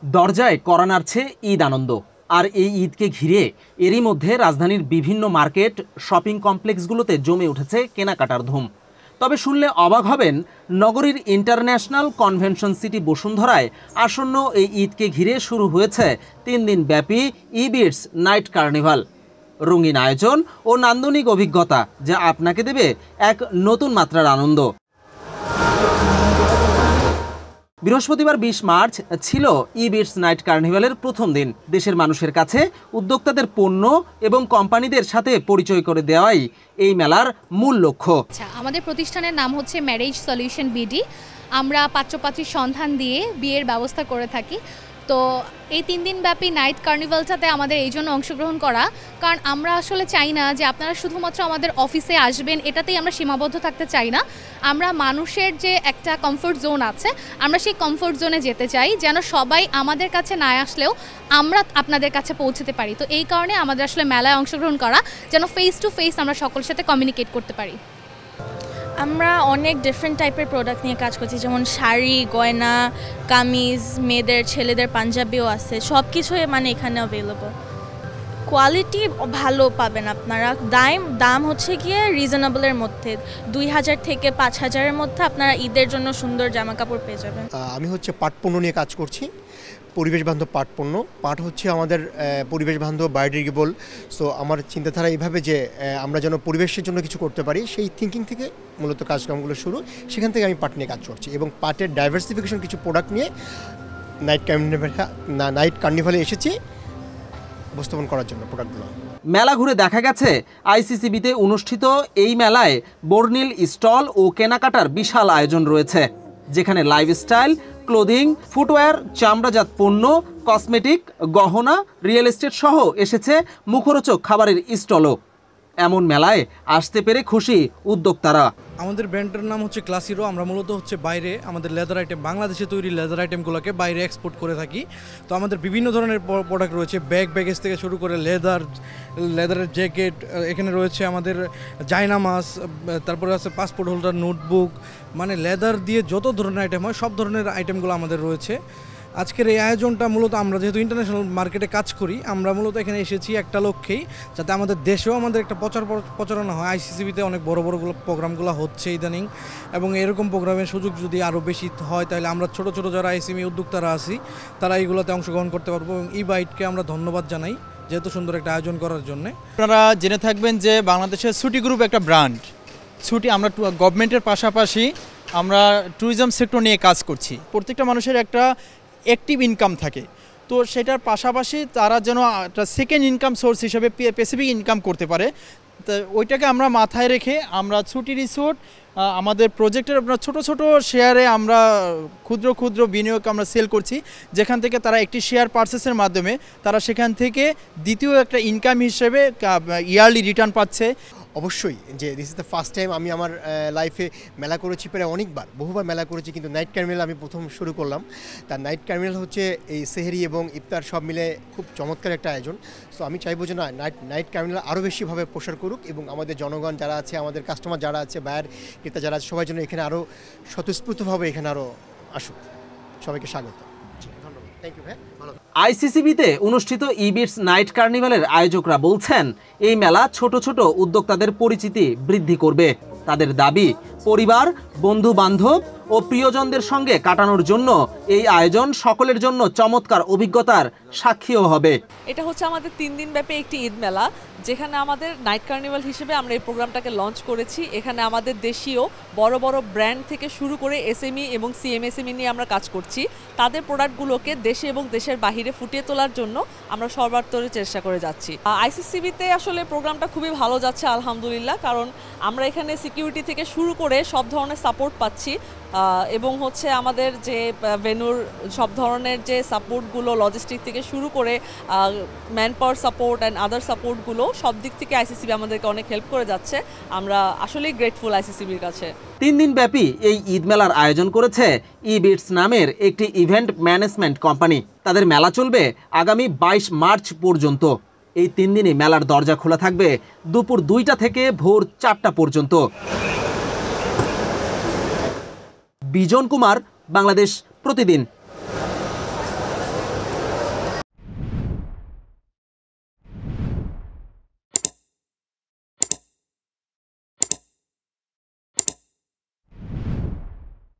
দরজায় কড়া নাড়ছে ঈদ আনন্দ। আর এই ঈদকে ঘিরে এরই মধ্যে রাজধানীর বিভিন্ন মার্কেট, শপিং কমপ্লেক্সগুলোতে জমে উঠেছে কেনাকাটার ধুম। তবে শুনলে অবাক হবেন, নগরীর ইন্টারন্যাশনাল কনভেনশন সিটি বসুন্ধরায় আসন্ন এই ঈদকে ঘিরে শুরু হয়েছে 3 দিন ব্যাপী ইবিটস নাইট কার্নিভাল। রঙিন আয়োজন ও নান্দনিক অভিজ্ঞতা যা আপনাকে দেবে এক নতুন মাত্রার আনন্দ। বৃহস্পতিবার 20 মার্চ ছিল ইবিটস নাইট কার্নিভালের প্রথম দিন। দেশের মানুষের কাছে উদ্যোক্তাদের পণ্য এবং কোম্পানিদের সাথে পরিচয় করে দেওয়াই এই মেলার মূল লক্ষ্য। আমাদের প্রতিষ্ঠানের নাম হচ্ছে ম্যারেজ সলিউশন বিডি। আমরা পাত্রপাত্রীর সন্ধান দিয়ে বিয়ের ব্যবস্থা করে থাকি। তো এই 3 দিন ব্যাপী নাইট কার্নিভালটাতে আমাদের এই জন্য অংশগ্রহণ করা, কারণ আমরা আসলে চাই না যে আপনারা শুধুমাত্র আমাদের অফিসে আসবেন এটাতেই আমরা সীমাবদ্ধ থাকতে চাই না। আমরা মানুষের যে একটা কমফোর্ট জোন আছে, আমরা সেই কমফোর্ট জোনে যেতে চাই, যেন সবাই আমাদের কাছে না আসলেও আমরা আপনাদের কাছে পৌঁছতে পারি। তো এই কারণে আমাদের আসলে মেলায় অংশগ্রহণ করা, যেন ফেস টু ফেস আমরা সকলের সাথে কমিউনিকেট করতে পারি। আমরা অনেক ডিফারেন্ট টাইপের প্রোডাক্ট নিয়ে কাজ করছি, যেমন শাড়ি, গয়না, কামিজ, মেয়েদের ছেলেদের পাঞ্জাবিও আছে, সব কিছুই মানে এখানে অ্যাভেলেবল। কোয়ালিটি ভালো পাবেন আপনারা, দাম হচ্ছে গিয়ে রিজনেবলের মধ্যে, 2000 থেকে 5000-এর মধ্যে আপনারা ঈদের জন্য সুন্দর জামা কাপড় পেয়ে যাবেন। আমি হচ্ছে পাট পণ্য নিয়ে কাজ করছি, পরিবেশ বান্ধব পাট পণ্য। পাট হচ্ছে আমাদের পরিবেশ বান্ধব, বায়োডিগ্রেডেবল। সো আমার চিন্তাধারা এইভাবে যে আমরা যেন পরিবেশের জন্য কিছু করতে পারি, সেই থিঙ্কিং থেকে মূলত কাজকর্মগুলো শুরু। সেখান থেকে আমি পাট নিয়ে কাজ করছি এবং পাটের ডাইভার্সিফিকেশন কিছু প্রোডাক্ট নিয়ে নাইট কার্নিভালে এসেছি উপস্থাপন করার জন্য প্রোডাক্টগুলো। মেলা ঘুরে দেখা গেছে আইসিসিবিতে অনুষ্ঠিত এই মেলায় বর্ণিল স্টল ও কেনাকাটার বিশাল আয়োজন রয়েছে, যেখানে লাইফস্টাইল, ক্লোদিং, ফুটওয়্যার, চামড়াজাত পণ্য, কসমেটিক, গহনা, রিয়েল এস্টেট সহ এসেছে মুখরোচক খাবারের স্টলও। এমন মেলায় আসতে পেরে খুশি উদ্যোক্তারা। আমাদের ব্র্যান্ডের নাম হচ্ছে ক্লাসিরো। আমরা মূলত হচ্ছে বাইরে আমাদের লেদার আইটেম, বাংলাদেশে তৈরি লেদার আইটেমগুলোকে বাইরে এক্সপোর্ট করে থাকি। তো আমাদের বিভিন্ন ধরনের প্রোডাক্ট রয়েছে, ব্যাগেজ থেকে শুরু করে লেদারের জ্যাকেট, এখানে রয়েছে আমাদের জায়নামাজ, তারপরে আছে পাসপোর্ট হোল্ডার, নোটবুক, মানে লেদার দিয়ে যত ধরনের আইটেম হয় সব ধরনের আইটেমগুলো আমাদের রয়েছে। আজকের এই আয়োজনটা মূলত আমরা যেহেতু ইন্টারন্যাশনাল মার্কেটে কাজ করি, আমরা মূলত এখানে এসেছি একটা লক্ষ্যেই, যাতে আমাদের দেশেও আমাদের একটা প্রচারণা হয়। আইসিসিবিতে অনেক বড় প্রোগ্রামগুলো হচ্ছে ইদানিং, এবং এরকম প্রোগ্রামের সুযোগ যদি আরও বেশি হয় তাহলে আমরা ছোট ছোট যারা এসএমই উদ্যোক্তারা আছি তারা এইগুলোতে অংশগ্রহণ করতে পারবো। এবং ইবাইটকে আমরা ধন্যবাদ জানাই যেহেতু সুন্দর একটা আয়োজন করার জন্য। আপনারা জেনে থাকবেন যে বাংলাদেশের ছুটি গ্রুপ একটা ব্র্যান্ড। ছুটি আমরা গভর্নমেন্টের পাশাপাশি আমরা ট্যুরিজম সেক্টর নিয়ে কাজ করছি। প্রত্যেকটা মানুষের একটা অ্যাক্টিভ ইনকাম থাকে, তো সেটার পাশাপাশি তারা যেন একটা সেকেন্ড ইনকাম সোর্স হিসেবে স্পেসিফিক ইনকাম করতে পারে, তো ওইটাকে আমরা মাথায় রেখে আমরা ছুটি রিসোর্ট আমাদের প্রজেক্টের আপনার ছোট ছোট শেয়ারে আমরা ক্ষুদ্র ক্ষুদ্র বিনিয়োগ আমরা সেল করছি, যেখান থেকে তারা একটি শেয়ার পারচেসের মাধ্যমে তারা সেখান থেকে দ্বিতীয় একটা ইনকাম হিসেবে ইয়ারলি রিটার্ন পাচ্ছে। অবশ্যই যে this is the first time আমি আমার লাইফে মেলা করেছি, প্রায় বহুবার মেলা করেছি, কিন্তু নাইট কার্নিভাল আমি প্রথম শুরু করলাম। তার নাইট কার্নিভাল হচ্ছে এই সেহরি এবং ইফতার সব মিলে খুব চমৎকার একটা আয়োজন। সো আমি চাইবো যে নাইট কার্নিভাল আরও বেশিভাবে প্রসার করুক এবং আমাদের জনগণ যারা আছে, আমাদের কাস্টমার যারা আছে, বায়ার ক্রেতা যারা আছে, সবাই যেন এখানে আরও স্বতঃস্ফূর্তভাবে এখানে আরও আসুক। সবাইকে স্বাগত। আইসিসিবিতে অনুষ্ঠিত ইবিটস নাইট কার্নিভালের আয়োজকরা বলছেন, এই মেলা ছোট ছোট উদ্যোক্তাদের পরিচিতি বৃদ্ধি করবে। তাদের দাবি, পরিবার, বন্ধু বান্ধব ও প্রিয়জনদের সঙ্গে কাটানোর জন্য এই আয়োজন সকলের জন্য চমৎকার অভিজ্ঞতার সাক্ষীও হবে। এটা হচ্ছে আমাদের 3 দিন ব্যাপী একটি ঈদ মেলা, যেখানে আমাদের নাইট কার্নিভাল হিসেবে আমরা এই প্রোগ্রামটাকে লঞ্চ করেছি। এখানে আমাদের দেশীয় বড় বড় ব্র্যান্ড থেকে শুরু করে এসএমই এবং সিএমএসএমই নিয়ে আমরা কাজ করছি। তাদের প্রোডাক্টগুলোকে দেশে এবং দেশের বাহিরে ফুটিয়ে তোলার জন্য আমরা সর্বাত্মক চেষ্টা করে যাচ্ছি। আইসিসিবিতে আসলে প্রোগ্রামটা খুবই ভালো যাচ্ছে আলহামদুলিল্লাহ, কারণ আমরা এখানে সিকিউরিটি থেকে শুরু করে সব ধরনের সাপোর্ট পাচ্ছি, এবং হচ্ছে আমাদের যে ভেন্যুর সব ধরনের যে সাপোর্টগুলো, লজিস্টিক থেকে শুরু করে man power support and other সাপোর্টগুলো সব দিক থেকে আইসিসিবি আমাদেরকে অনেক হেল্প করে যাচ্ছে। আমরা আসলেই গ্রেটফুল আইসিসিবির কাছে। 3 দিন ব্যাপী এই ঈদ মেলার আয়োজন করেছে ইবিটস নামের একটি ইভেন্ট ম্যানেজমেন্ট কোম্পানি। তাদের মেলা চলবে আগামী 22 মার্চ পর্যন্ত। এই 3 দিনই মেলার দরজা খোলা থাকবে দুপুর 2টা থেকে ভোর 4টা পর্যন্ত। বিজন কুমার, বাংলাদেশ প্রতিদিন।